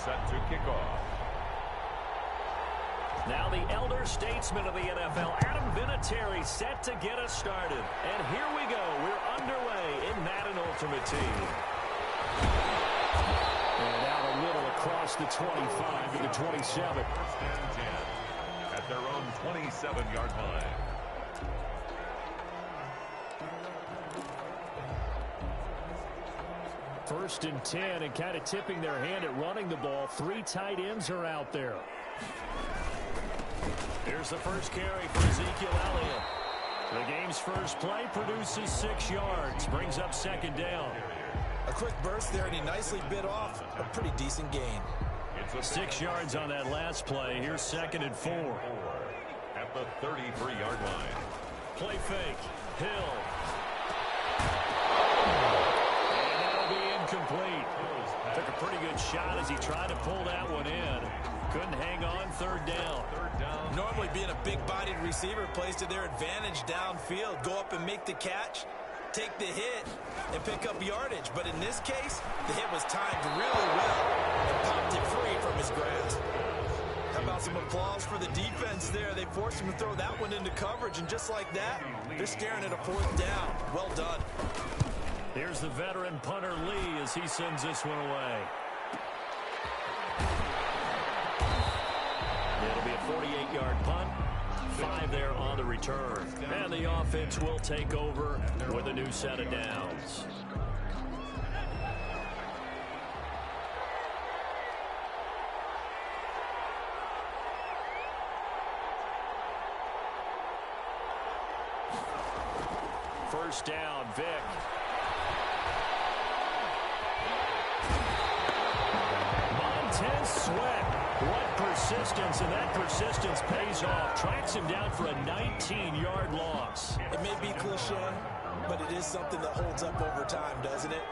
set to kick off. Now the elder statesman of the NFL, Adam Vinatieri, set to get us started. And here we go. We're underway in Madden Ultimate Team. And out a little across the 25 to the 27. First and 10 at their own 27-yard line. First and 10, and kind of tipping their hand at running the ball. 3 tight ends are out there. Here's the first carry for Ezekiel Elliott. The game's first play produces 6 yards. Brings up second down. A quick burst there, and he nicely bit off a pretty decent gain. 6 yards on that last play. Here's second and 4. At the 33-yard line. Play fake. Hill. Complete. Took a pretty good shot as he tried to pull that one in. Couldn't hang on. Third down. Normally being a big-bodied receiver plays to their advantage downfield. Go up and make the catch, take the hit, and pick up yardage. But in this case, the hit was timed really well and popped it free from his grasp. How about some applause for the defense there? They forced him to throw that one into coverage, and just like that, they're staring at a 4th down. Well done. Here's the veteran punter Lee as he sends this one away. It'll be a 48-yard punt. 5 there on the return. And the offense will take over with a new set of downs. First down, Vic. Montez Sweat. What persistence, and that persistence pays off. Tracks him down for a 19-yard loss. It may be cliche, but it is something that holds up over time, doesn't it?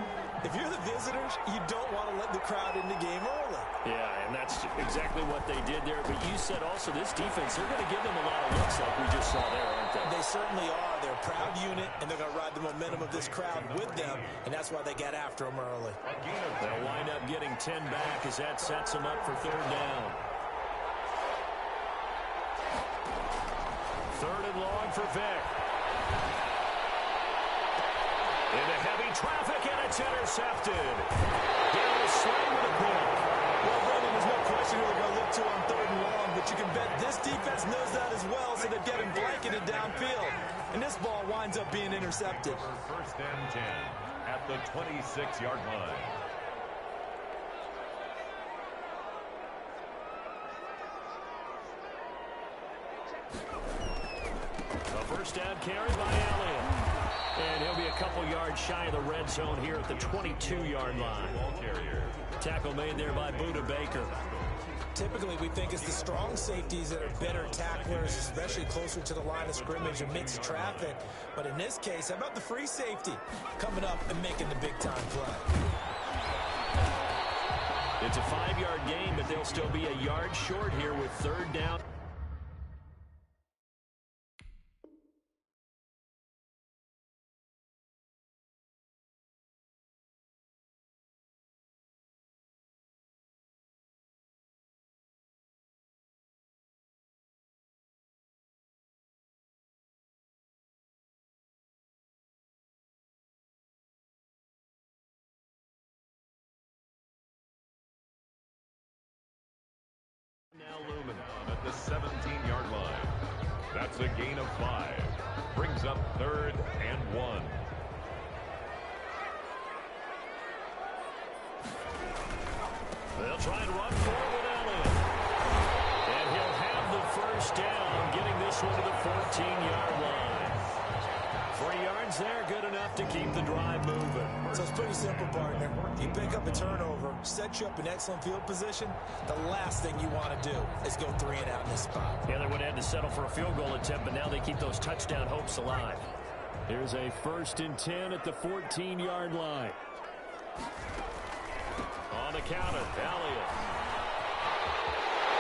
If you're the visitors, you don't want to let the crowd in the game early. Yeah, and that's exactly what they did there. But you said also this defense, they're going to give them a lot of looks like we just saw there, aren't they? They certainly are. They're a proud unit, and they're going to ride the momentum of this crowd with them, and that's why they got after them early. They'll wind up getting 10 back as that sets them up for third down. Third and long for Vic. Into heavy traffic, and it's intercepted. He'll swing with a pick. Well, Brandon, there's no question who they're going to look to on third and long, but you can bet this defense knows that as well, so they're getting blanketed downfield. And this ball winds up being intercepted. First and 10 at the 26-yard line. The first down carry by Elliott. And he'll be a couple yards shy of the red zone here at the 22-yard line. Tackle made there by Buda Baker. Typically, we think it's the strong safeties that are better tacklers, especially closer to the line of scrimmage amidst traffic. But in this case, how about the free safety coming up and making the big-time play? It's a 5-yard gain, but they'll still be a yard short here with third down. Now Lumen at the 17-yard line. That's a gain of 5. Brings up third and 1. They'll try and run forward with Elliott. And he'll have the first down, getting this one to the 14-yard line. 3 yards there, good enough to keep the drive moving. So it's pretty simple, partner. You pick up a turnover, set you up in excellent field position. The last thing you want to do is go 3 and out in this spot. Yeah, they would have had to settle for a field goal attempt, but now they keep those touchdown hopes alive. Here's a first and 10 at the 14-yard line. On the counter, Elliott.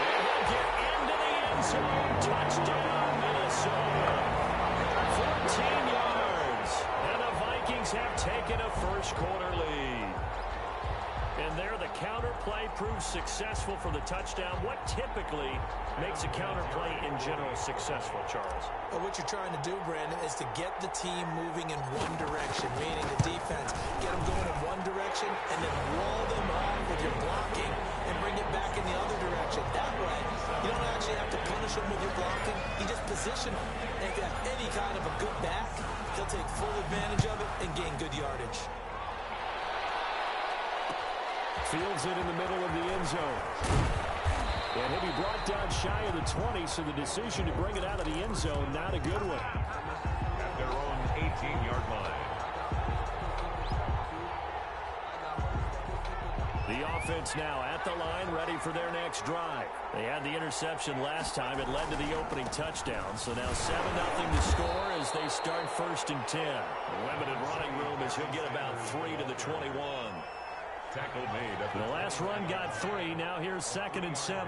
And he'll get into the end zone. Touchdown, Minnesota. 14 yards. And the Vikings have taken a first-quarter lead. And there the counter play proves successful for the touchdown. What typically makes a counter play in general successful, Charles? Well, what you're trying to do, Brandon, is to get the team moving in one direction, meaning the defense. Get them going in one direction and then wall them off with your blocking and bring it back in the other direction. That way, you don't actually have to punish them with your blocking. You just position them. And if you have any kind of a good back, he'll take full advantage of it and gain good yardage. Fields it in the middle of the end zone. And he'll be brought down shy of the 20, so the decision to bring it out of the end zone, not a good one. At their own 18-yard line. The offense now at the line, ready for their next drive. They had the interception last time. It led to the opening touchdown. So now 7-0 to score as they start 1st and 10. Limited running room as he'll get about 3 to the 21. Tackle made. The last run got 3. Now here's 2nd and 7.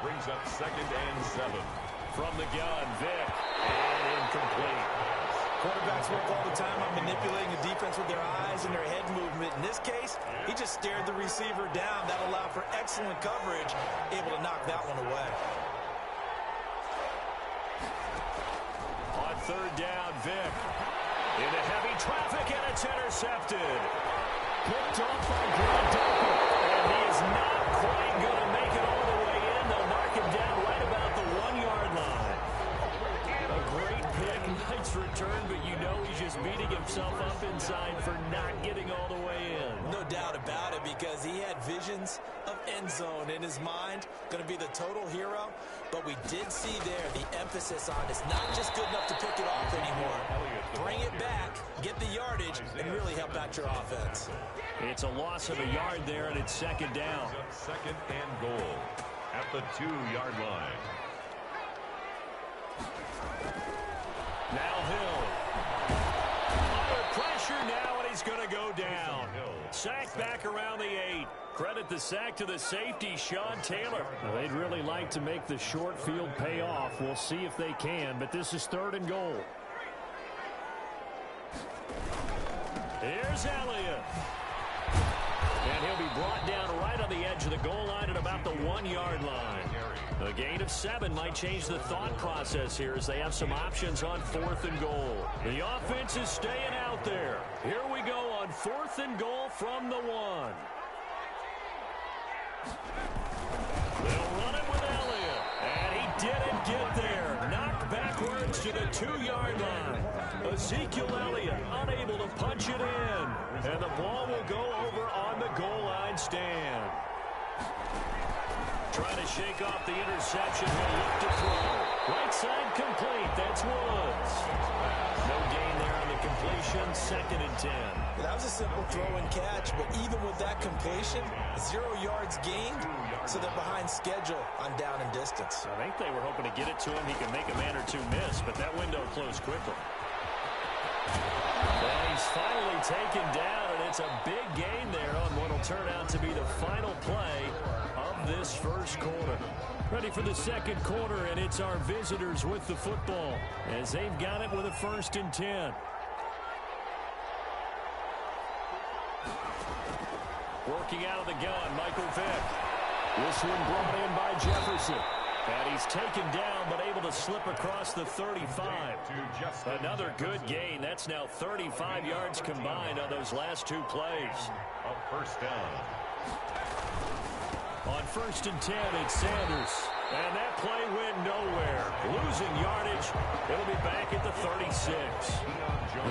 Brings up 2nd and 7. From the gun, Vick. And incomplete. Quarterbacks work all the time on manipulating the defense with their eyes and their head movement. In this case, he just stared the receiver down. That allowed for excellent coverage, able to knock that one away. On 3rd down, Vick. Into heavy traffic, and it's intercepted. Picked off by Grandolphin, and he is not quite going to make it all the way in. They'll mark him down right about the 1-yard line. A great pick, nice return, but you know he's just beating himself up inside for not getting all the way in. No doubt about it, because he had visions of end zone in his mind. Going to be the total hero, but we did see there the emphasis on it's not just good enough to pick it off anymore. Bring it back, get the yardage, and really help out your offense. It's a loss of a yard there, and it's 2nd down. 2nd and goal at the 2-yard line. Now Hill. Under pressure now, and he's going to go down. Sack back around the 8. Credit the sack to the safety, Sean Taylor. Well, they'd really like to make the short field pay off. We'll see if they can, but this is 3rd and goal. Here's Elliott. And he'll be brought down right on the edge of the goal line at about the 1-yard line. A gain of 7 might change the thought process here as they have some options on 4th and goal. The offense is staying out there. Here we go on 4th and goal from the 1. They'll run it with Elliott. And he didn't get there. Knocked backwards to the 2-yard line. Ezekiel Elliott unable to punch it in. And the ball will go over on the goal line stand. Trying to shake off the interception. He'll look to throw. Right side complete. That's Woods. No gain there on the completion. 2nd and 10. That was a simple throw and catch, but even with that completion, 0 yards gained, so they're behind schedule on down and distance. I think they were hoping to get it to him. He can make a man or two miss, but that window closed quickly. And he's finally taken down, and it's a big gain there on what will turn out to be the final play of this 1st quarter. Ready for the 2nd quarter, and it's our visitors with the football as they've got it with a 1st and 10. Working out of the gun, Michael Vick. This one brought in by Jefferson. And he's taken down, but able to slip across the 35. Another good gain. That's now 35 yards combined on those last 2 plays. A 1st down. On 1st and 10, it's Sanders. And that play went nowhere. Losing yardage. It'll be back at the 36.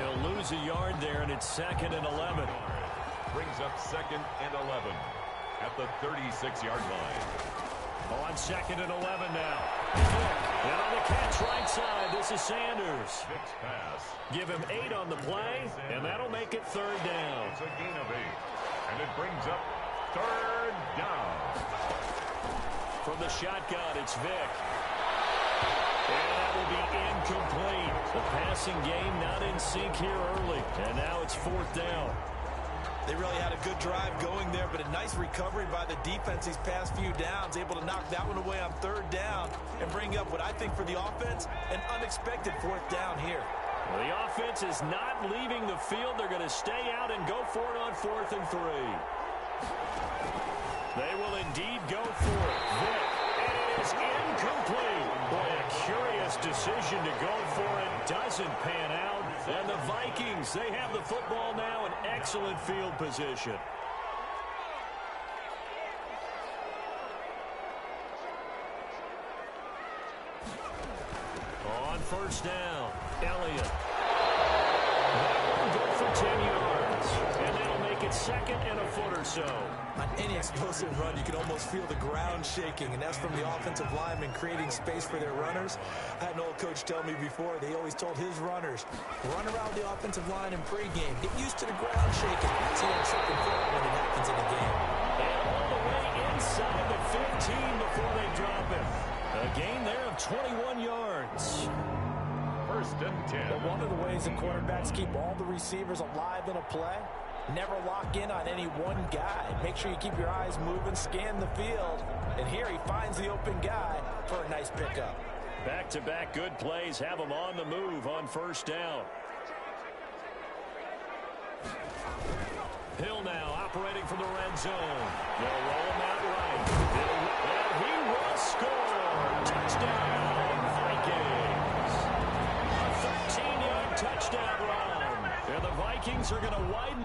He'll lose a yard there, and it's 2nd and 11. Brings up 2nd and 11 at the 36-yard line. On 2nd and 11 now. And on the catch right side, this is Sanders. Vick's pass. Give him 8 on the play, and that'll make it 3rd down. It's a gain of 8. And it brings up 3rd down. From the shotgun, it's Vick. And that will be incomplete. The passing game not in sync here early. And now it's 4th down. They really had a good drive going there, but a nice recovery by the defense these past few downs, able to knock that one away on 3rd down and bring up what I think for the offense, an unexpected 4th down here. Well, the offense is not leaving the field. They're going to stay out and go for it on 4th and 3. They will indeed go for it. Vic, and it is incomplete. Boy, a curious decision to go for it. Doesn't pan out. And the Vikings, they have the football now in excellent field position. On first down, Elliott. Good for 10 yards. And that'll make it second and a foot or so. On any explosive run, you can almost feel the ground shaking, and that's from the offensive linemen creating space for their runners. I had an old coach tell me before, they always told his runners, run around the offensive line in pregame. Get used to the ground shaking. See that trip and fall when it happens in the game. And all the way inside the 15 before they drop him. A gain there of 21 yards. First and 10. But one of the ways that quarterbacks keep all the receivers alive in a play, never lock in on any one guy. Make sure you keep your eyes moving, scan the field. And here he finds the open guy for a nice pickup. Back-to-back good plays have him on the move on first down. Hill now operating from the red zone. They'll roll him out right. And he will score. Touchdown, Vikings. A 13-yard touchdown run. And the Vikings are going to widen.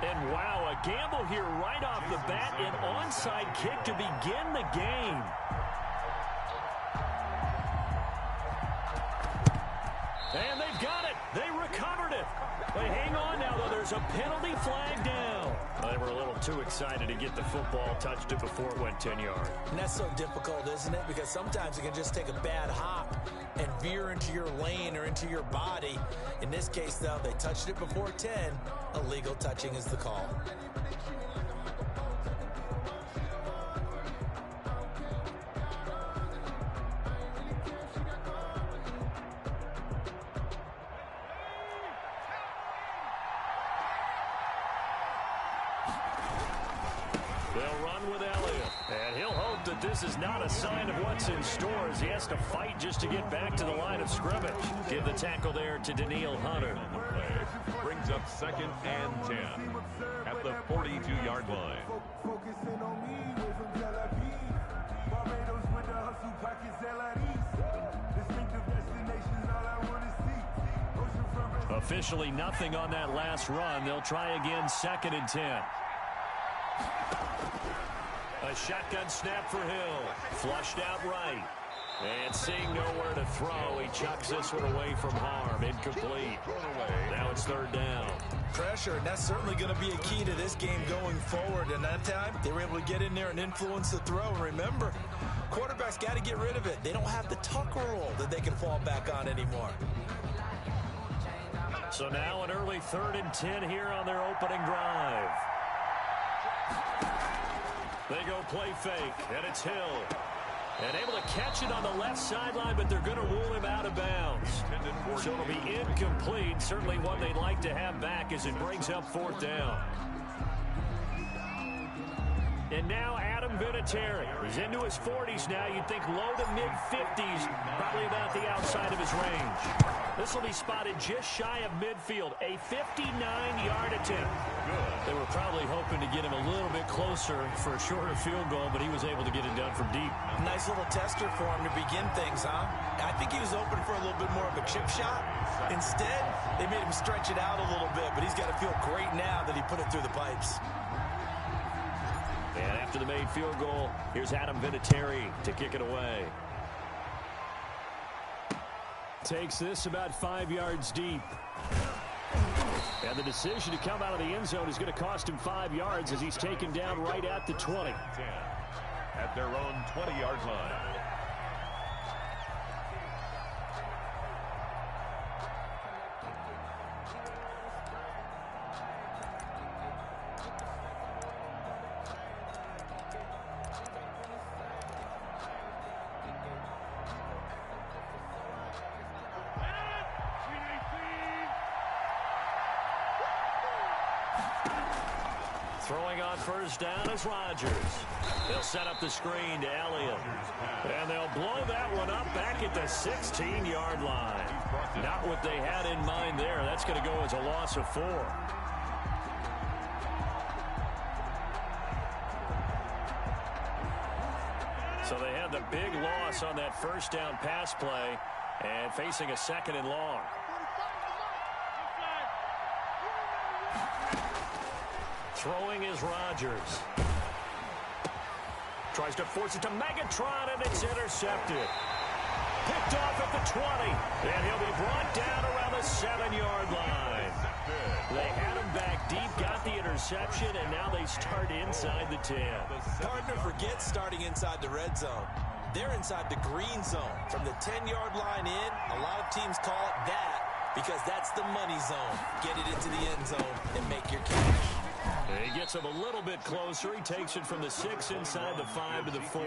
And wow, a gamble here right off the bat, an onside kick to begin the game. And they've got it. They recovered it. They hang on now, though. There's a penalty flag down. They were a little too excited to get the football, touched it before it went 10 yards. And that's so difficult, isn't it? Because sometimes it can just take a bad hop and veer into your lane or into your body. In this case, though, they touched it before 10. Illegal touching is the call. They'll run with Elliott. And he'll hope that this is not a sign of what's in store as he has to fight just to get back to the line of scrimmage. Give the tackle there to Daniil Hunter. Brings up second and 10 at the 42-yard line. Officially nothing on that last run. They'll try again, second and 10. A shotgun snap for Hill. Flushed out right. And seeing nowhere to throw, he chucks this one away from harm. Incomplete. Now it's third down. Pressure, and that's certainly going to be a key to this game going forward. And that time, they were able to get in there and influence the throw. And remember, quarterbacks got to get rid of it. They don't have the tuck rule that they can fall back on anymore. So now an early third and 10 here on their opening drive. They go play fake, and it's Hill. And able to catch it on the left sideline, but they're going to rule him out of bounds. So it'll be incomplete. Certainly one they'd like to have back as it brings up fourth down. And now Adam Vinatieri. He's into his 40s now. You'd think low to mid-50s, probably about the outside of his range. This will be spotted just shy of midfield. A 59-yard attempt. They were probably hoping to get him a little bit closer for a shorter field goal, but he was able to get it done from deep. Nice little tester for him to begin things, huh? I think he was open for a little bit more of a chip shot. Instead, they made him stretch it out a little bit, but he's got to feel great now that he put it through the pipes. And after the made field goal, here's Adam Vinatieri to kick it away. Takes this about 5 yards deep. And the decision to come out of the end zone is going to cost him 5 yards as he's taken down right at the 20. 10 at their own 20-yard line. Throwing on first down is Rodgers. They'll set up the screen to Elliott. And they'll blow that one up back at the 16-yard line. Not what they had in mind there. That's going to go as a loss of 4. So they had the big loss on that first down pass play and facing a 2nd and long. Throwing is Rodgers. Tries to force it to Megatron, and it's intercepted. Picked off at the 20, and he'll be brought down around the 7-yard line. They had him back deep, got the interception, and now they start inside the 10. Partner forgets starting inside the red zone. They're inside the green zone. From the 10-yard line in, a lot of teams call it that because that's the money zone. Get it into the end zone and make your cash. He gets him a little bit closer. He takes it from the 6 inside the 5 to the 4.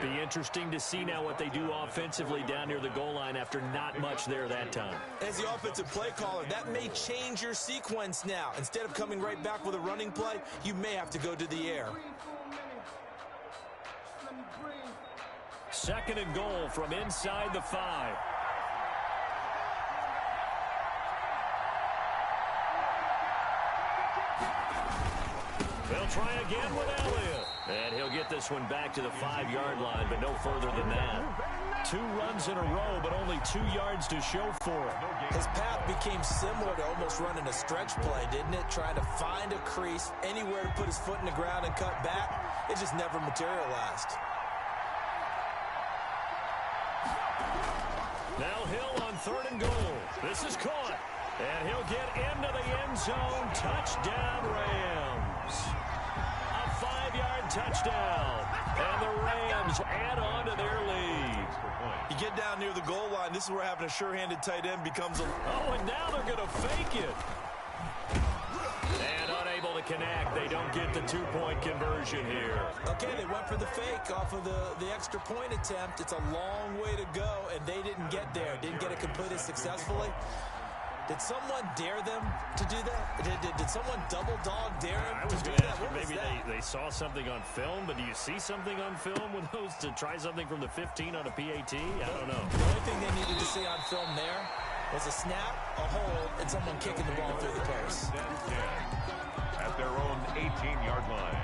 Be interesting to see now what they do offensively down near the goal line after not much there that time. As the offensive play caller, that may change your sequence now. Instead of coming right back with a running play, you may have to go to the air. 2nd and goal from inside the 5. They'll try again with Elliott. And he'll get this one back to the 5-yard line, but no further than that. 2 runs in a row, but only 2 yards to show for it. His path became similar to almost running a stretch play, didn't it? Trying to find a crease, anywhere to put his foot in the ground and cut back. It just never materialized. Now Hill on 3rd and goal. This is caught. And he'll get into the end zone. Touchdown, Rams. A 5-yard touchdown. And the Rams add on to their lead. You get down near the goal line, this is where having a sure-handed tight end becomes a... Oh, and now they're going to fake it. And unable to connect. They don't get the 2-point conversion here. Okay, they went for the fake off of the extra point attempt. It's a long way to go, and they didn't get there. Didn't get it completed successfully. Did someone dare them to do that? Did someone double dog dare them I was to do going to that? ask What you, was maybe that? they saw something on film, but do you see something on film with those to try something from the 15 on a PAT? I don't know. The only thing they needed to see on film there was a snap, a hold, and someone kicking the ball through the post. At their own 18-yard line.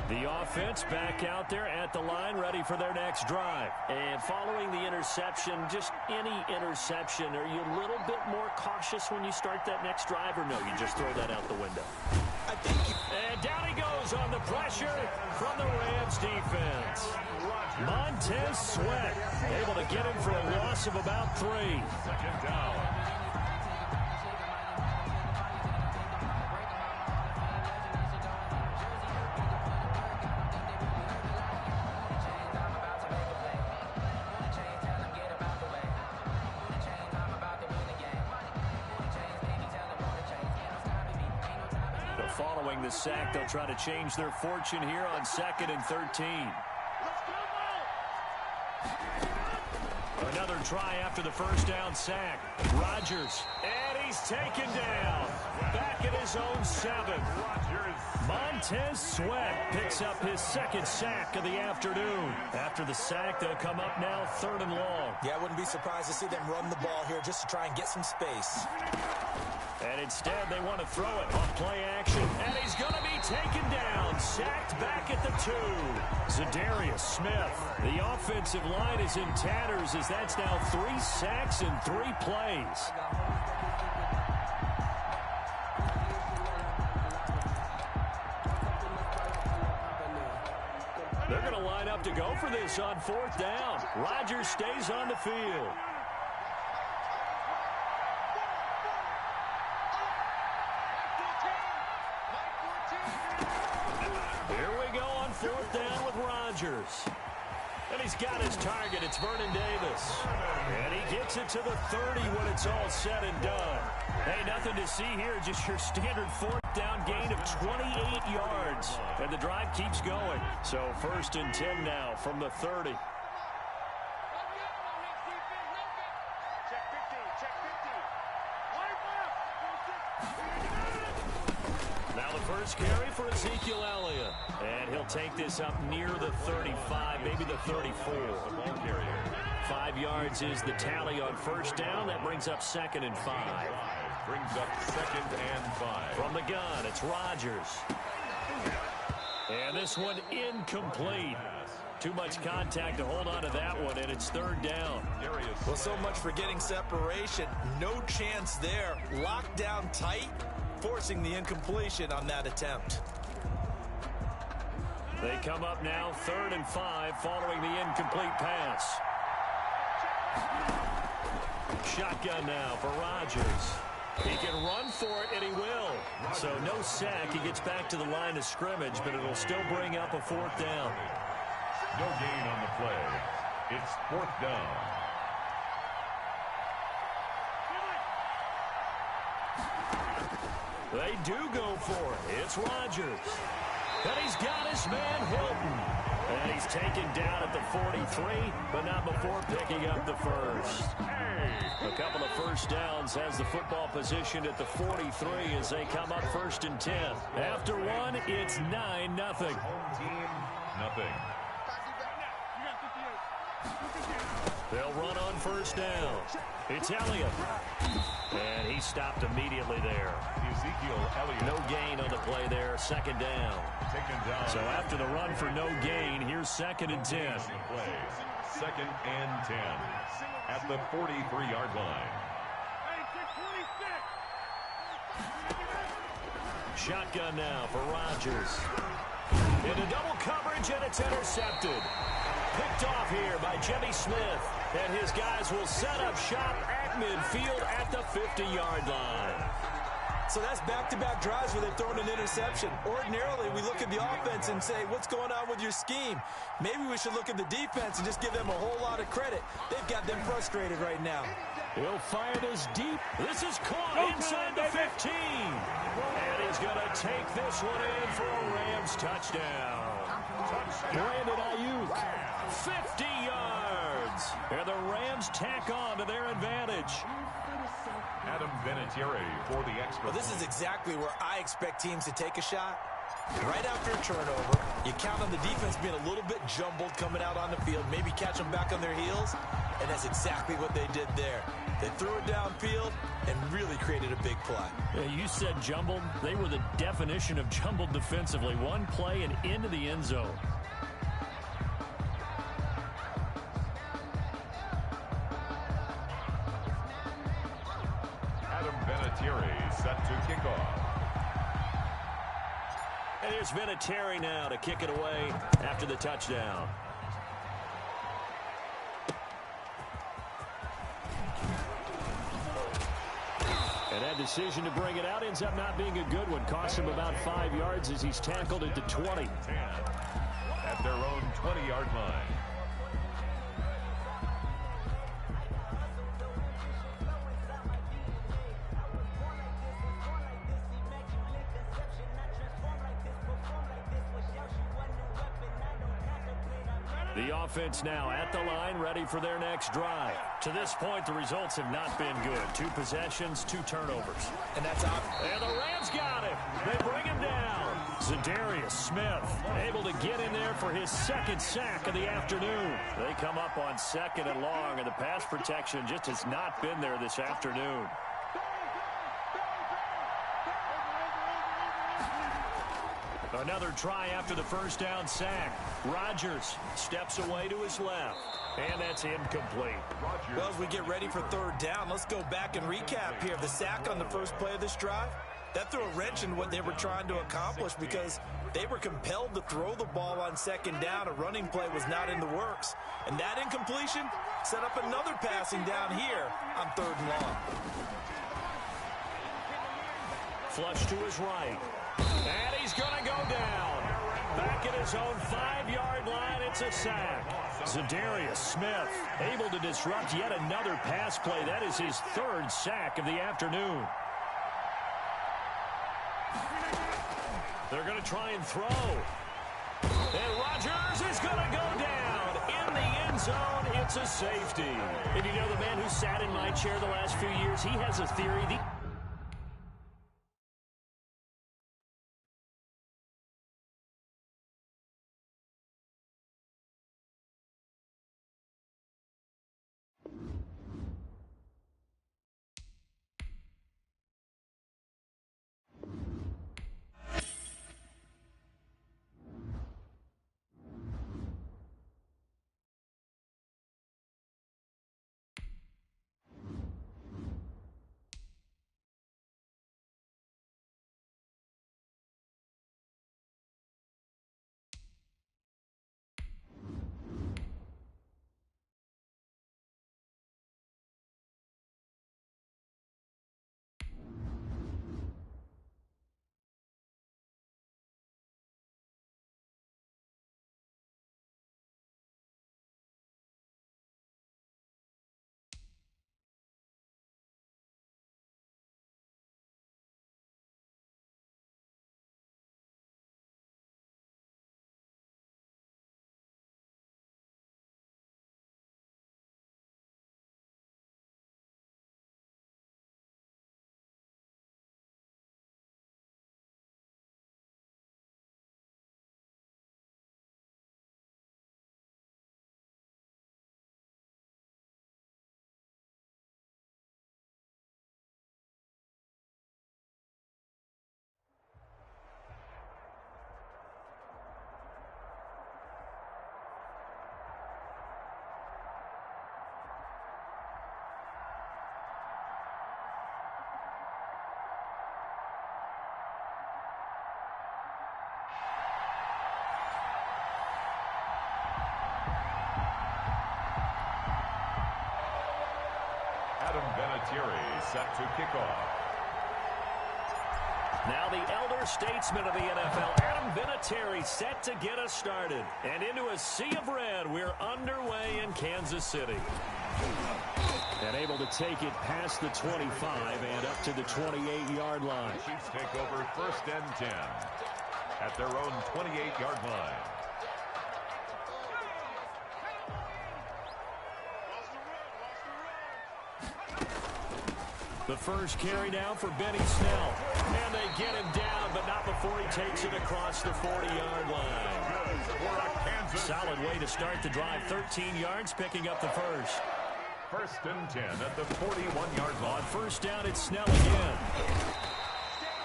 The offense back out there at the line, ready for their next drive. And following the interception, just any interception, are you a little bit more cautious when you start that next drive, or no, you just throw that out the window? I think... And down he goes on the pressure from the Rams defense. Montez Sweat able to get him for a loss of about 3. 2nd down. following the sack. They'll try to change their fortune here on 2nd and 13. Another try after the first down sack. Rodgers, and he's taken down. Back at his own 7. Montez Sweat picks up his 2nd sack of the afternoon. After the sack, they'll come up now 3rd and long. Yeah, I wouldn't be surprised to see them run the ball here just to try and get some space. And instead, they want to throw it off play action. And he's going to be taken down. Sacked back at the 2. Zadarius Smith. The offensive line is in tatters as that's now 3 sacks in 3 plays. They're going to line up to go for this on 4th down. Rodgers stays on the field. Here we go on 4th down with Rodgers. And he's got his target. It's Vernon Davis. And he gets it to the 30 when it's all said and done. Hey, nothing to see here. Just your standard 4th down gain of 28 yards. And the drive keeps going. So 1st and 10 now from the 30. Now the first carry for Ezekiel Elliott. And he'll take this up near the 35, maybe the 34. 5 yards is the tally on 1st down. That brings up 2nd and 5. Brings up 2nd and 5. From the gun, it's Rodgers. And this one incomplete. Too much contact to hold on to that one, and it's 3rd down. Well, so much for getting separation. No chance there. Locked down tight, forcing the incompletion on that attempt. They come up now 3rd and 5 following the incomplete pass. Shotgun now for Rodgers. He can run for it, and he will. So no sack. He gets back to the line of scrimmage, but it'll still bring up a 4th down. No gain on the play. It's 4th down. They do go for it. It's Rodgers. And he's got his man Hilton. And he's taken down at the 43, but not before picking up the 1st. A couple of 1st downs has the football position at the 43 as they come up 1st and 10. After one, it's 9-0. Home team, nothing. They'll run on 1st down. It's Elliott. And he stopped immediately there. Ezekiel Elliott. No gain on the play there. 2nd down. Taken down. So after the run for no gain, here's 2nd and 10. 2nd and 10 at the 43-yard line. Shotgun now for Rodgers. Into double coverage, and it's intercepted. Picked off here by Jimmy Smith. And his guys will set up shop at midfield at the 50-yard line. So that's back-to-back drives where they've thrown an interception. Ordinarily, we look at the offense and say, what's going on with your scheme? Maybe we should look at the defense and just give them a whole lot of credit. They've got them frustrated right now. He'll fire this deep. This is caught inside the 15. And he's going to take this one in for a Rams touchdown. Brandon Ayuk, 50 yards. And the Rams tack on to their advantage. Adam Vinatieri for the extra. Well, this is exactly where I expect teams to take a shot. Right after a turnover, you count on the defense being a little bit jumbled coming out on the field, maybe catch them back on their heels, and that's exactly what they did there. They threw it downfield and really created a big play. Yeah, you said jumbled. They were the definition of jumbled defensively. One play and into the end zone. Adam Vinatieri set to kick off. And here's Vinatieri now to kick it away after the touchdown. And that decision to bring it out ends up not being a good one. Costs him about 5 yards as he's tackled at the 20. 10 at their own 20-yard line. The offense now at the line, ready for their next drive. To this point, the results have not been good. 2 possessions, 2 turnovers. And that's obvious. And the Rams got him. They bring him down. Zadarius Smith able to get in there for his 2nd sack of the afternoon. They come up on 2nd and long, and the pass protection just has not been there this afternoon. Another try after the first down sack. Rodgers steps away to his left. And that's incomplete. Well, as we get ready for 3rd down, let's go back and recap here. The sack on the first play of this drive, that threw a wrench in what they were trying to accomplish because they were compelled to throw the ball on 2nd down. A running play was not in the works. And that incompletion set up another passing down here on 3rd and long. Flush to his right. And he's going to go down. Back at his own 5-yard line, it's a sack. Zadarius Smith able to disrupt yet another pass play. That is his 3rd sack of the afternoon. They're going to try and throw. And Rodgers is going to go down. In the end zone, it's a safety. And you know, the man who sat in my chair the last few years, he has a theory. Set to kick off. Now the elder statesman of the NFL, Adam Vinatieri, set to get us started. And into a sea of red, we're underway in Kansas City. And able to take it past the 25 and up to the 28-yard line. The Chiefs take over 1st and 10 at their own 28-yard line. The first carry now for Benny Snell. And they get him down, but not before he takes it across the 40-yard line. Solid way to start the drive. 13 yards, picking up the first. 1st and 10 at the 41-yard line. On 1st down, it's Snell again.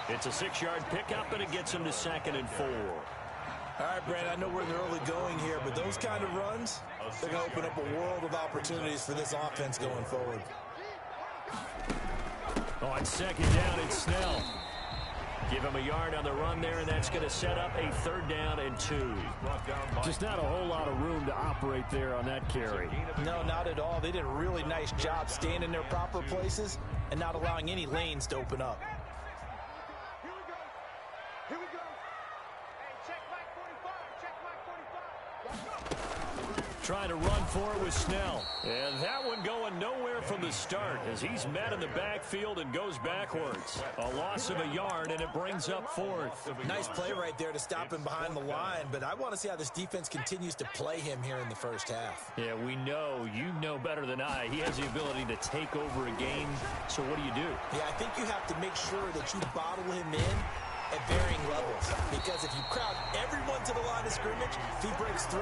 It's a 6-yard pickup, and it gets him to 2nd and 4. All right, Brad, I know we're in the early going here, but those kind of runs, they're going to open up a world of opportunities for this offense going forward. On 2nd down, it's Snell. Give him a yard on the run there, and that's going to set up a 3rd down and 2. Just not a whole lot of room to operate there on that carry. No, not at all. They did a really nice job staying in their proper places and not allowing any lanes to open up. Here we go. Hey, check Mike 45. Check Mike 45. Let's go. Trying to run for it with Snell. And that one going nowhere from the start as he's met in the backfield and goes backwards. A loss of a yard, and it brings up fourth. Nice play right there to stop him behind the line, but I want to see how this defense continues to play him here in the first half. Yeah, we know. You know better than I. He has the ability to take over a game. So what do you do? Yeah, I think you have to make sure that you bottle him in at varying levels, because if you crowd everyone to the line of scrimmage, if he breaks through,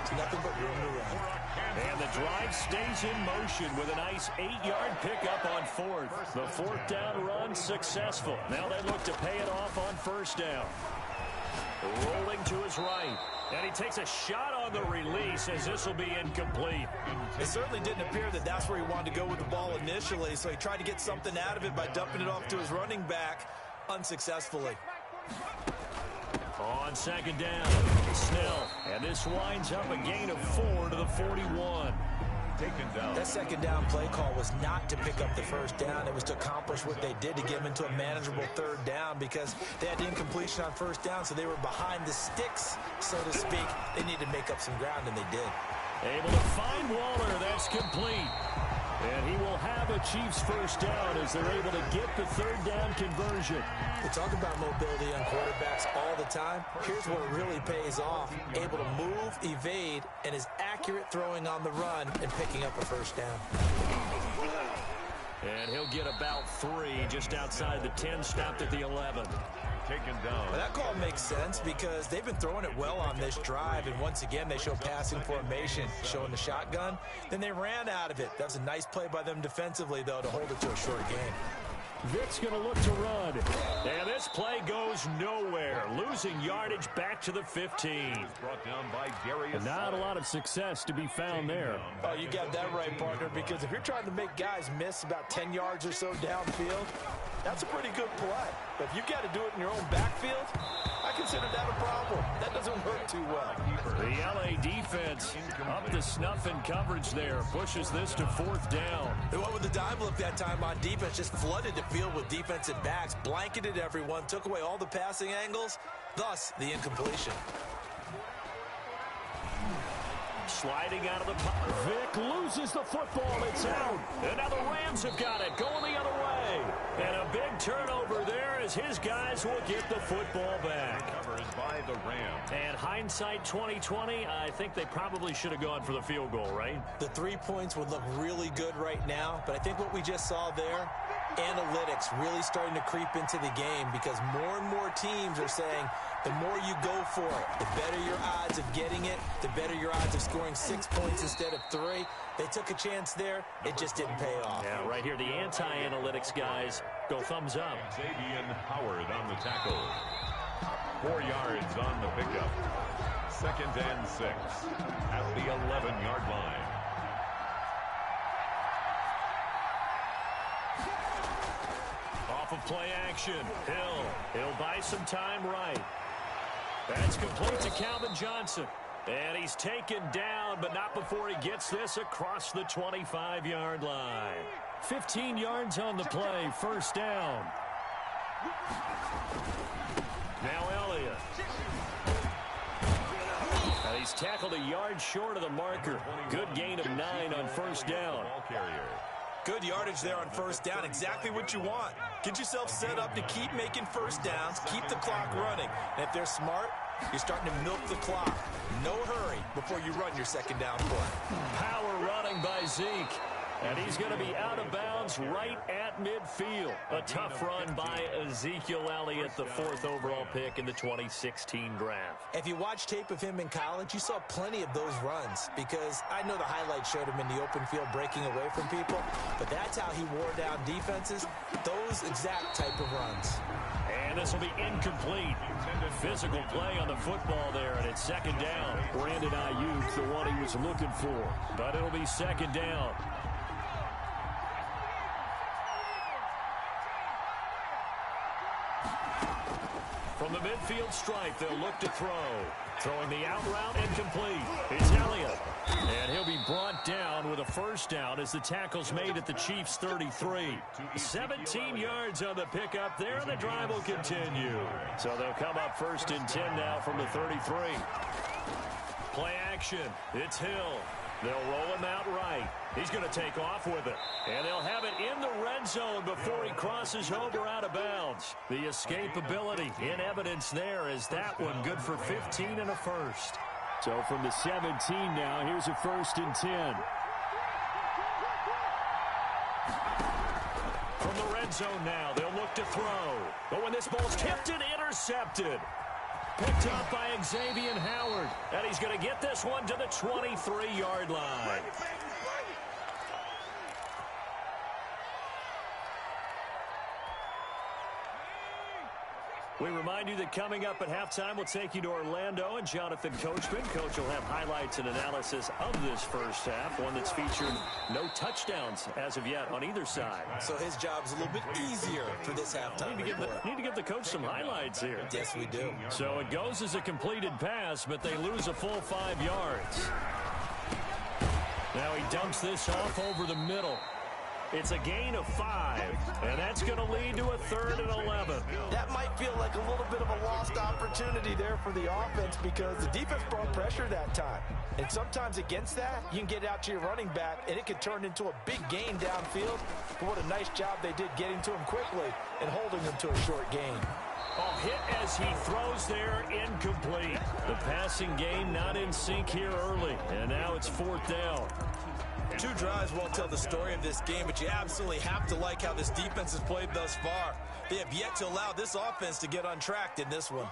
it's nothing but room to run. And the drive stays in motion with a nice 8-yard pickup on fourth. The fourth down run successful. Now they look to pay it off on first down. Rolling to his right. And he takes a shot on the release as this will be incomplete. It certainly didn't appear that that's where he wanted to go with the ball initially, so he tried to get something out of it by dumping it off to his running back unsuccessfully. On second down, Snell. And this winds up a gain of 4 to the 41. Taken down. That second down play call was not to pick up the first down. It was to accomplish what they did to get him into a manageable third down, because they had incompletion on first down, so they were behind the sticks, so to speak. They needed to make up some ground, and they did. Able to find Waller. That's complete. And he will have a Chiefs first down as they're able to get the third down conversion. We talk about mobility on quarterbacks all the time. Here's where it really pays off. Able to move, evade, and is accurate throwing on the run and picking up a first down. And he'll get about 3 just outside the 10, stopped at the 11. Taken down. Well, that call makes sense because they've been throwing it well on this drive, and once again they show passing formation, showing the shotgun. Then they ran out of it. That was a nice play by them defensively, though, to hold it to a short game. Vic's going to look to run. And this play goes nowhere. Losing yardage back to the 15. Brought down by Darius. Not a lot of success to be found there. Oh, you got that right, partner, because if you're trying to make guys miss about 10 yards or so downfield, that's a pretty good play. But if you've got to do it in your own backfield, I consider that a problem. That doesn't work too well. The LA defense up to snuff in coverage there. Pushes this to fourth down. They went with the dime look that time on defense. Just flooded the field with defensive backs. Blanketed everyone. Took away all the passing angles. Thus, the incompletion. Sliding out of the pocket. Vic loses the football. It's out. And now the Rams have got it. Going the other way. And a big turnover there as his guys will get the football back. Covers by the Rams. And hindsight 2020, I think they probably should have gone for the field goal, right? The 3 points would look really good right now. But I think what we just saw there, analytics really starting to creep into the game, because more and more teams are saying the more you go for it, the better your odds of getting it, the better your odds of scoring 6 points instead of 3. They took a chance there. It just didn't pay off. Yeah, right here, the anti-analytics guys go thumbs up. Xavier Howard on the tackle. 4 yards on the pickup. 2nd and 6 at the 11-yard line. Off of play action. He'll buy some time right. That's complete to Calvin Johnson. And he's taken down, but not before he gets this across the 25-yard line. 15 yards on the play, first down. Now Elliott. And he's tackled a yard short of the marker. Good gain of 9 on first down. Good yardage there on first down. Exactly what you want. Get yourself set up to keep making first downs, keep the clock running. And if they're smart, you're starting to milk the clock. No hurry before you run your second down play. Power running by Zeke. And he's going to be out of bounds right at midfield. A tough run by Ezekiel Elliott, the 4th overall pick in the 2016 draft. If you watch tape of him in college, you saw plenty of those runs, because I know the highlights showed him in the open field breaking away from people, but that's how he wore down defenses, those exact type of runs. And this will be incomplete. Physical play on the football there, and it's second down. Brandon Ayuk, the one he was looking for, but it'll be second down. From the midfield stripe, they'll look to throw. Throwing the out route, incomplete. It's Elliott. And he'll be brought down with a first down as the tackle's made at the Chiefs' 33. 17 yards on the pickup there, and the drive will continue. So they'll come up 1st and 10 now from the 33. Play action. It's Hill. They'll roll him out right. He's going to take off with it. And they'll have it in the red zone before he crosses over out of bounds. The escapability in evidence there as that one good for 15 and a first. So from the 17 now, here's a 1st and 10. From the red zone now, they'll look to throw. But when this ball's tipped and intercepted. Picked up by Xavier Howard. And he's going to get this one to the 23-yard line. We remind you that coming up at halftime, we'll take you to Orlando and Jonathan Coachman. Coach will have highlights and analysis of this first half, one that's featured no touchdowns as of yet on either side. So his job's a little bit easier for this halftime. Need to give the coach some highlights here. Yes, we do. So it goes as a completed pass, but they lose a full 5 yards. Now he dumps this off over the middle. It's a gain of 5, and that's going to lead to a 3rd and 11. That might feel like a little bit of a lost opportunity there for the offense because the defense brought pressure that time. And sometimes against that, you can get out to your running back, and it could turn into a big gain downfield. But what a nice job they did getting to him quickly and holding him to a short gain. Oh, hit as he throws there, incomplete. The passing game not in sync here early, and now it's 4th down. 2 drives won't tell the story of this game, but you absolutely have to like how this defense has played thus far. They have yet to allow this offense to get untracked in this one.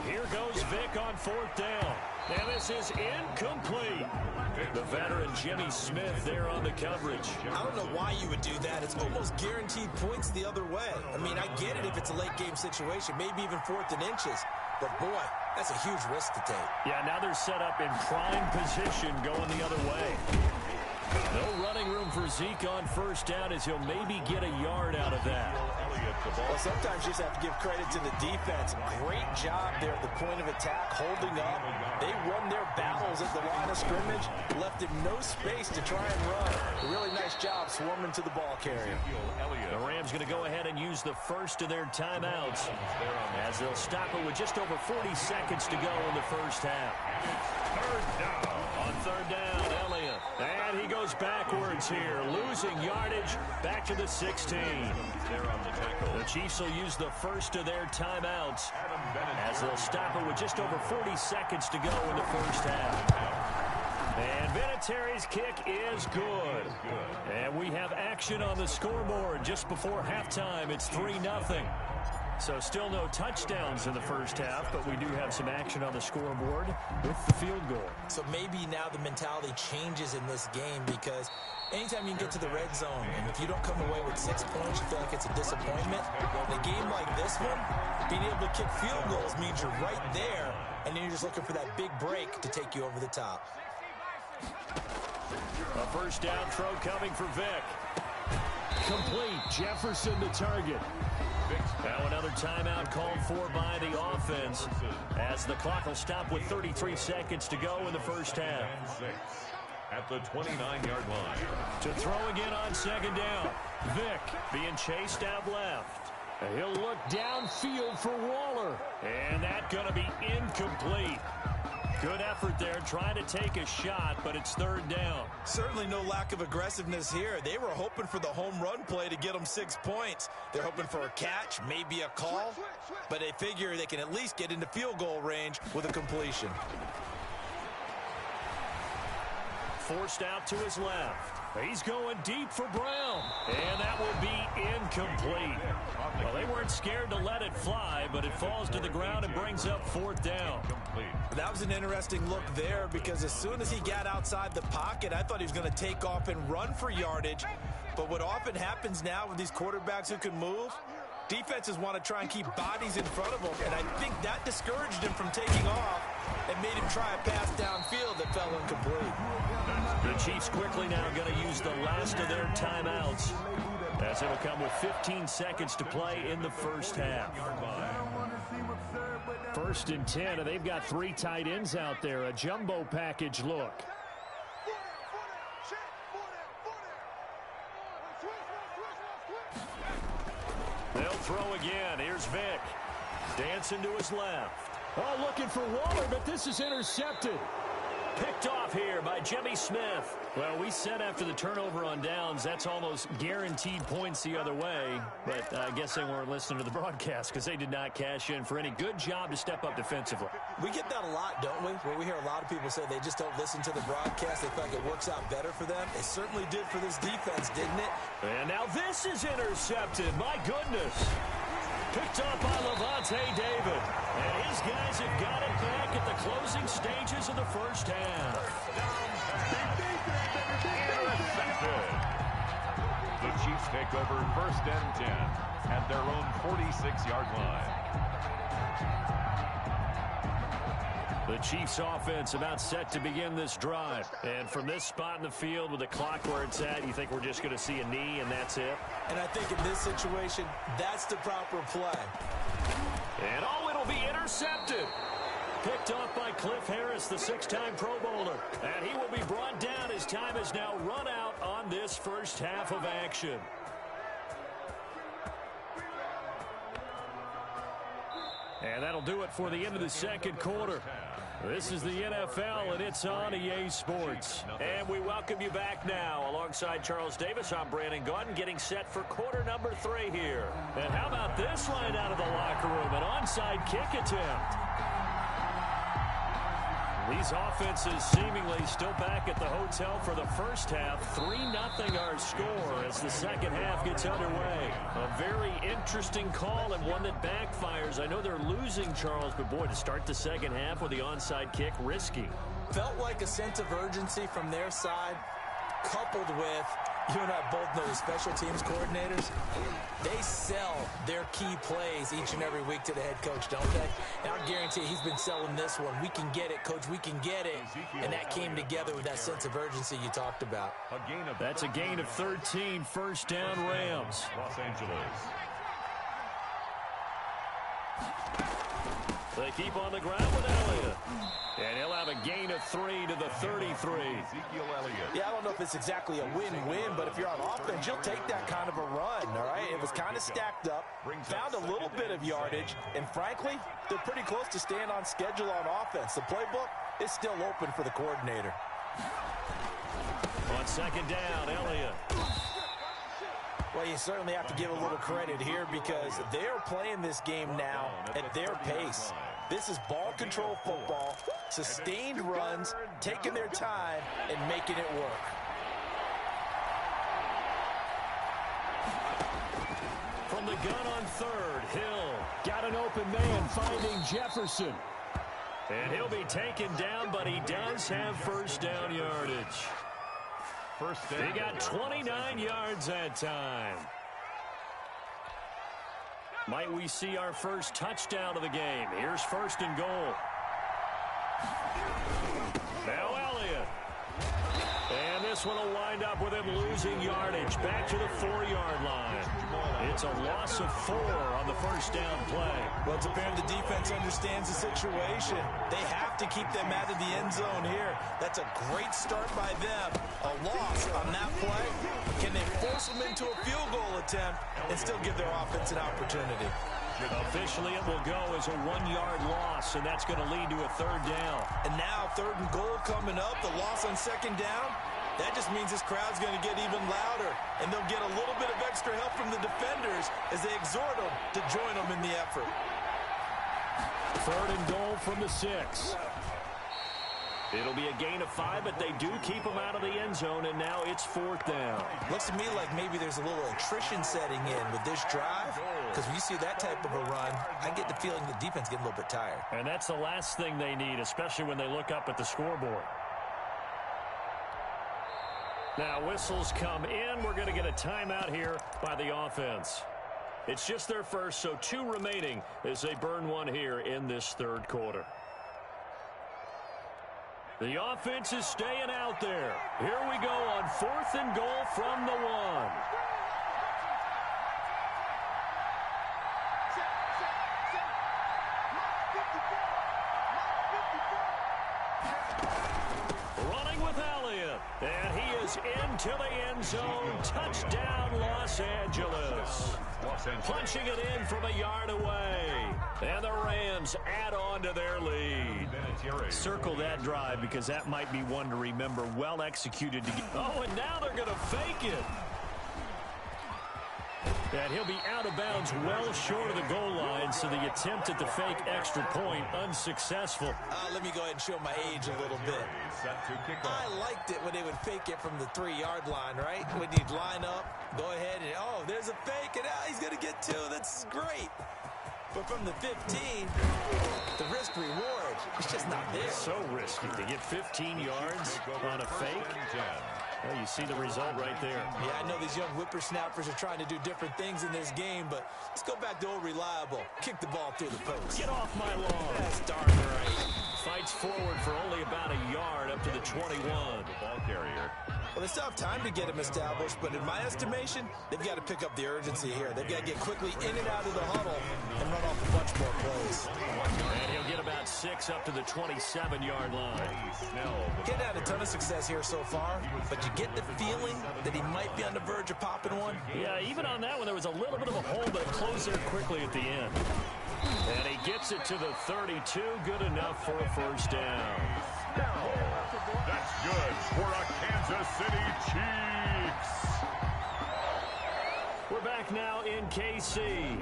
Here goes Vic on 4th down. And this is incomplete. The veteran Jimmy Smith there on the coverage. I don't know why you would do that. It's almost guaranteed points the other way. I mean, I get it if it's a late game situation, maybe even 4th and inches. But, boy, that's a huge risk to take. Yeah, now they're set up in prime position going the other way. No running room for Zeke on 1st down as he'll maybe get a yard out of that. Well, sometimes you just have to give credit to the defense. Great job there at the point of attack, holding up. They won their battles at the line of scrimmage, left him no space to try and run. A really nice job swarming to the ball carrier. The Rams going to go ahead and use the first of their timeouts as they'll stop it with just over 40 seconds to go in the first half. 3rd down. On 3rd down, Elliott. And he goes backwards here, losing yardage back to the 16. The Chiefs will use the first of their timeouts as they'll stop it with just over 40 seconds to go in the first half. And Vinatieri's kick is good. And we have action on the scoreboard just before halftime. It's 3-0. So still no touchdowns in the first half, but we do have some action on the scoreboard with the field goal. So maybe now the mentality changes in this game because anytime you can get to the red zone, and if you don't come away with 6 points, you feel like it's a disappointment. In a game like this one, being able to kick field goals means you're right there, and then you're just looking for that big break to take you over the top. A 1st down throw coming for Vic. Complete. Jefferson the target. Now another timeout called for by the offense as the clock will stop with 33 seconds to go in the first half. At the 29-yard line. To throw again on 2nd down. Vic being chased out left. He'll look downfield for Waller. And that's going to be incomplete. Good effort there trying to take a shot, but it's 3rd down. Certainly no lack of aggressiveness here. They were hoping for the home run play to get them 6 points. They're hoping for a catch, maybe a call, but they figure they can at least get into field goal range with a completion. Forced out to his left. He's going deep for Brown, and that will be incomplete. Well, they weren't scared to let it fly, but it falls to the ground and brings up 4th down. That was an interesting look there because as soon as he got outside the pocket, I thought he was going to take off and run for yardage. But what often happens now with these quarterbacks who can move, defenses want to try and keep bodies in front of them, and I think that discouraged him from taking off and made him try a pass downfield that fell incomplete. The Chiefs quickly now going to use the last of their timeouts as it'll come with 15 seconds to play in the first half. 1st and 10, and they've got 3 tight ends out there. A jumbo package look. They'll throw again. Here's Vic. Dancing to his left. Oh, looking for Waller, but this is intercepted. Picked off here by Jimmy Smith. Well, we said after the turnover on downs, that's almost guaranteed points the other way. But I guess they weren't listening to the broadcast because they did not cash in for any good job to step up defensively. We get that a lot, don't we? Where we hear a lot of people say they just don't listen to the broadcast. They feel like it works out better for them. It certainly did for this defense, didn't it? And now this is intercepted. My goodness. Picked up by Levante David. And his guys have got it back at the closing stages of the first half. The Chiefs take over 1st and 10 at their own 46-yard line. The Chiefs offense about set to begin this drive. And from this spot in the field with the clock where it's at, you think we're just going to see a knee and that's it? And I think in this situation, that's the proper play. And oh, it'll be intercepted. Picked off by Cliff Harris, the 6-time Pro Bowler. And he will be brought down as time has now run out on this first half of action. And that'll do it for the end of the second quarter. This is the NFL, and it's on EA Sports. And we welcome you back now. Alongside Charles Davis, I'm Brandon Gaudin, getting set for quarter number 3 here. And how about this line out of the locker room? An onside kick attempt. These offenses seemingly still back at the hotel for the first half. 3-0 our score as the second half gets underway. A very interesting call and one that backfires. I know they're losing, Charles, but boy, to start the second half with the onside kick, risky. Felt like a sense of urgency from their side, coupled with, you and I both know the special teams coordinators, they sell their key plays each and every week to the head coach, don't they? And I guarantee he's been selling this one. We can get it, coach, we can get it. And that came together with that sense of urgency you talked about. That's a gain of 13, first down Rams. Los Angeles. They keep on the ground with Elliott. And he'll have a gain of 3 to the 33. Ezekiel Elliott. Yeah, I don't know if it's exactly a win-win, but if you're on offense, you'll take that kind of a run, all right? It was kind of stacked up, found a little bit of yardage, and frankly, they're pretty close to staying on schedule on offense. The playbook is still open for the coordinator. On second down, Elliott. Well, you certainly have to give a little credit here because they're playing this game now at their pace. This is ball control football, sustained runs, taking their time, and making it work. From the gun on third, Hill got an open man, finding Jefferson. And he'll be taken down, but he does have first down yardage. First down. He got 29 yards that time. Might we see our first touchdown of the game? Here's first and goal. Now Elliott. And this one will wind up with him losing yardage back to the 4-yard line. It's a loss of 4 on the first down play. Well, it's apparent the defense understands the situation. They have to keep them out of the end zone here. That's a great start by them. A loss on that play. Can they force them into a field goal attempt and still give their offense an opportunity? Officially, it will go as a 1-yard loss, and that's going to lead to a third down. And now third and goal coming up. The loss on second down. That just means this crowd's going to get even louder, and they'll get a little bit of extra help from the defenders as they exhort them to join them in the effort. Third and goal from the 6. It'll be a gain of 5, but they do keep them out of the end zone, and now it's 4th down. Looks to me like maybe there's a little attrition setting in with this drive, because when you see that type of a run, I get the feeling the defense getting a little bit tired. And that's the last thing they need, especially when they look up at the scoreboard. Now whistles come in. We're going to get a timeout here by the offense. It's just their first, so 2 remaining as they burn one here in this third quarter. The offense is staying out there. Here we go on 4th and goal from the 1. Running with Elliott. And he launches into the end zone. Touchdown, Los Angeles. Punching it in from a yard away. And the Rams add on to their lead. Circle that drive because that might be one to remember. Well executed. Oh, and now they're going to fake it. And he'll be out of bounds well short of the goal line, so the attempt at the fake extra point unsuccessful. Let me go ahead and show my age a little bit. I liked it when they would fake it from the 3-yard line, right? When you'd line up, go ahead and, oh, there's a fake, and he's going to get 2. That's great. But from the 15, the risk-reward, it's just not there. So risky to get 15 yards on a fake. Well, you see the result right there. Yeah, I know these young whippersnappers are trying to do different things in this game, but let's go back to old reliable. Kick the ball through the post. Get off my lawn. That's darn right. Fights forward for only about a yard up to the 21. The ball carrier. Well, they still have time to get him established, but in my estimation, they've got to pick up the urgency here. They've got to get quickly in and out of the huddle and run off a bunch more plays. And he'll get about 6 up to the 27-yard line. Getting had a ton of success here so far, but you get the feeling that he might be on the verge of popping one. Yeah, even on that one, there was a little bit of a hole, but it closed there quickly at the end. And he gets it to the 32. Good enough for a first down. That's good for a Kansas City Chiefs. We're back now in KC.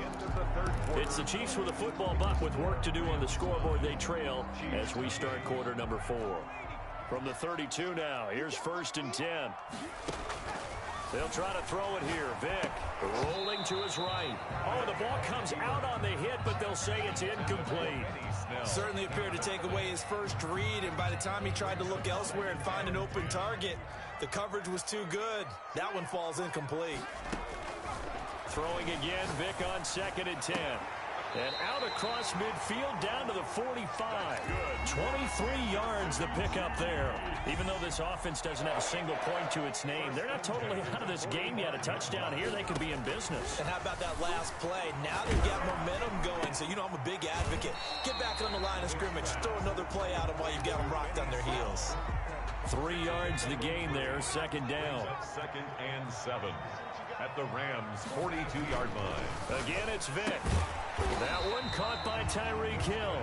It's the Chiefs with a football buck with work to do on the scoreboard. They trail as we start quarter number 4. From the 32 now, here's 1st and 10. They'll try to throw it here. Vick rolling to his right. Oh, the ball comes out on the hit, but they'll say it's incomplete. Certainly appeared to take away his first read, and by the time he tried to look elsewhere and find an open target, the coverage was too good. That one falls incomplete. Throwing again, Vick on 2nd and 10. And out across midfield down to the 45. 23 yards the pickup there. Even though this offense doesn't have a single point to its name, they're not totally out of this game yet. A touchdown here, they could be in business. And how about that last play? Now they've got momentum going, so you know I'm a big advocate. Get back on the line of scrimmage. Throw another play at them while you've got them rocked on their heels. 3 yards the gain there, 2nd down. 2nd and 7 at the Rams' 42-yard line. Again, it's Vick. That one caught by Tyreek Hill.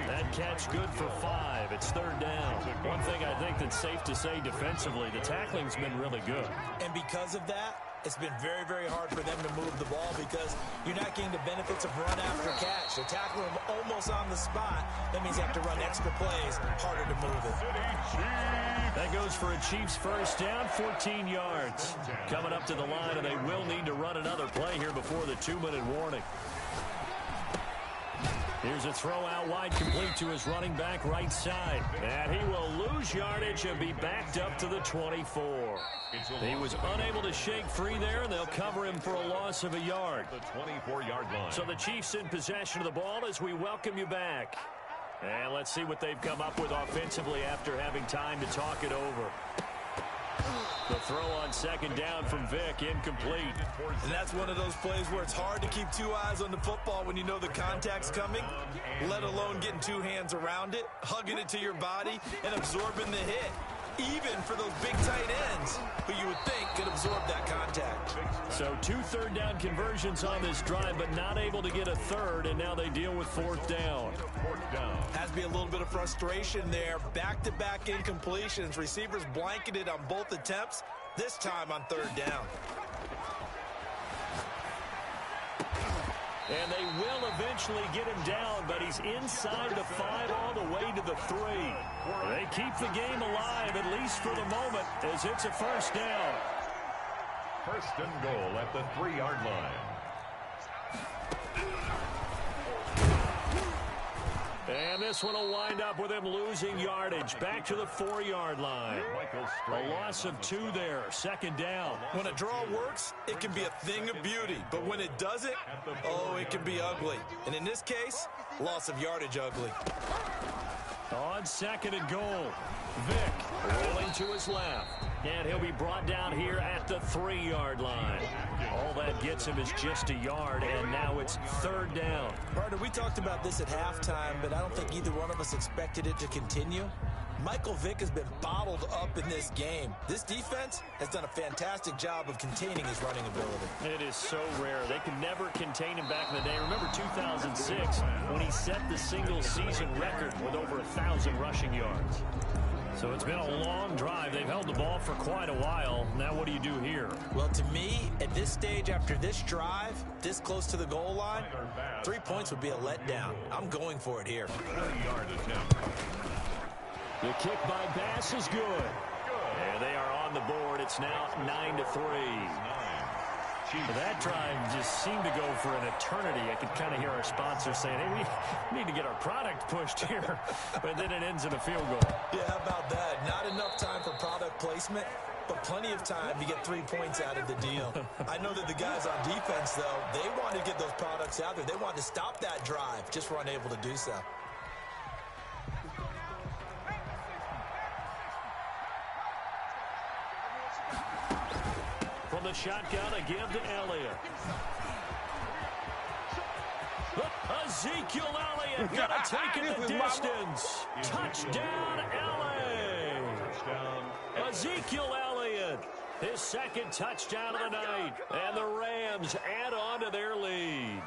That catch good for 5. It's 3rd down. One thing I think that's safe to say defensively, the tackling's been really good. And because of that, it's been very, very hard for them to move the ball because you're not getting the benefits of run after catch. They're tackling them almost on the spot. That means they have to run extra plays, harder to move it. That goes for a Chiefs first down, 14 yards. Coming up to the line, and they will need to run another play here before the 2-minute warning. Here's a throw out wide, complete to his running back right side. And he will lose yardage and be backed up to the 24. He was unable to shake free there, and they'll cover him for a loss of a yard. The 24-yard line. So the Chiefs in possession of the ball as we welcome you back. And let's see what they've come up with offensively after having time to talk it over. The throw on 2nd down from Vick, incomplete. And that's one of those plays where it's hard to keep 2 eyes on the football when you know the contact's coming, let alone getting 2 hands around it, hugging it to your body, and absorbing the hit. Even for those big tight ends, who you would think could absorb that contact. So 2 third-down conversions on this drive, but not able to get a third, and now they deal with 4th down. Has to be a little bit of frustration there. Back-to-back incompletions. Receivers blanketed on both attempts, this time on 3rd down. And they will eventually get him down, but he's inside the 5 all the way to the 3. They keep the game alive, at least for the moment, as it's a first down. 1st and goal at the 3-yard line. And this one will wind up with him losing yardage. Back to the 4-yard line. A loss of 2 there. 2nd down. When a draw works, it can be a thing of beauty. But when it doesn't, oh, it can be ugly. And in this case, loss of yardage ugly. On 2nd and goal. Vick rolling to his left. And he'll be brought down here at the 3-yard line. All that gets him is just a yard, and now it's 3rd down. Partner, we talked about this at halftime, but I don't think either one of us expected it to continue. Michael Vick has been bottled up in this game. This defense has done a fantastic job of containing his running ability. It is so rare. They could never contain him back in the day. Remember 2006 when he set the single-season record with over 1,000 rushing yards. So it's been a long drive. They've held the ball for quite a while. Now what do you do here? Well, to me, at this stage after this drive, this close to the goal line, 3 points would be a letdown. I'm going for it here. 30-yard attempt. The kick by Bass is good. And they are on the board. It's now 9-3. That drive just seemed to go for an eternity. I could kind of hear our sponsors saying, hey, we need to get our product pushed here. But then it ends in a field goal. Yeah, how about that? Not enough time for product placement, but plenty of time to get 3 points out of the deal. I know that the guys on defense, though, they wanted to get those products out there. They wanted to stop that drive, just were unable to do so. From the shotgun, a give to Elliott. Ezekiel Elliott gonna take it the distance. Touchdown, LA. Ezekiel Elliott, his second touchdown of the night. And the Rams add on to their lead.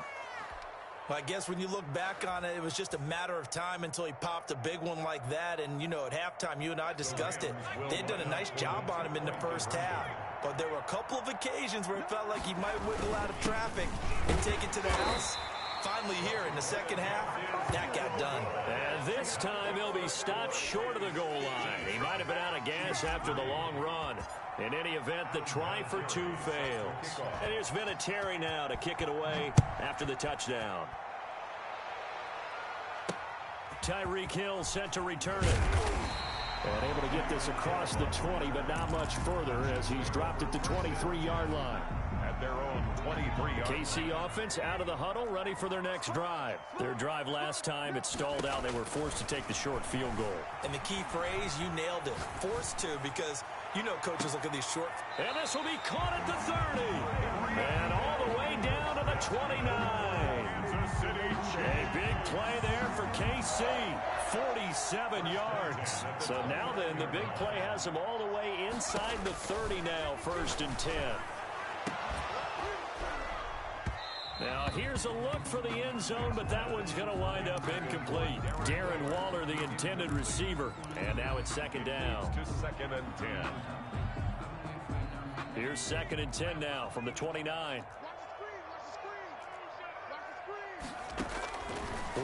Well, I guess when you look back on it, it was just a matter of time until he popped a big one like that. And, you know, at halftime, you and I discussed it. They'd done a nice job on him in the first half. But there were a couple of occasions where it felt like he might wiggle out of traffic and take it to the house. Finally here in the second half, that got done. And this time he'll be stopped short of the goal line. He might have been out of gas after the long run. In any event, the try for two fails. And here's Vinatieri now to kick it away after the touchdown. Tyreek Hill set to return it. And able to get this across the 20, but not much further as he's dropped at the 23-yard line. At their own 23-yard. KC offense out of the huddle, ready for their next drive. Their drive last time, it stalled out. They were forced to take the short field goal. And the key phrase, you nailed it. Forced to, because you know coaches look at these short. And this will be caught at the 30. And all the way down to the 29. A big play there for KC. 47 yards. So now then, the big play has them all the way inside the 30 now, 1st and 10. Now, here's a look for the end zone, but that one's going to wind up incomplete. Darren Waller, the intended receiver. And now it's 2nd down. To 2nd and 10. Here's 2nd and 10 now from the 29.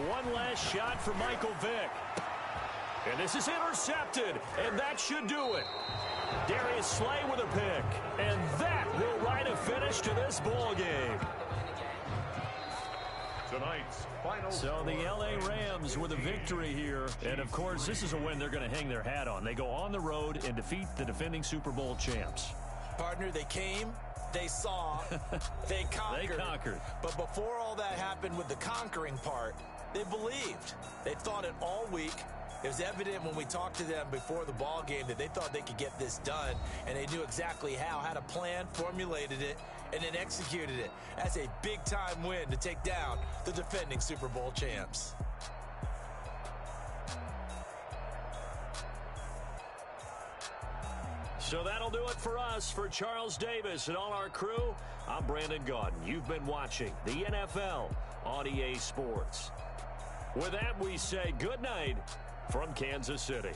One last shot for Michael Vick. And this is intercepted, and that should do it. Darius Slay with a pick. And that will write a finish to this ball game. Tonight's final. So the LA Rams with a victory here. And, of course, this is a win they're going to hang their hat on. They go on the road and defeat the defending Super Bowl champs. Partner, they came, they saw, they conquered. They conquered. But before all that happened with the conquering part, they believed. They thought it all week. It was evident when we talked to them before the ball game that they thought they could get this done, and they knew exactly how, had a plan, formulated it, and then executed it. That's a big-time win to take down the defending Super Bowl champs. So that'll do it for us. For Charles Davis and all our crew, I'm Brandon Gaudin. You've been watching the NFL on EA Sports. With that, we say good night from Kansas City.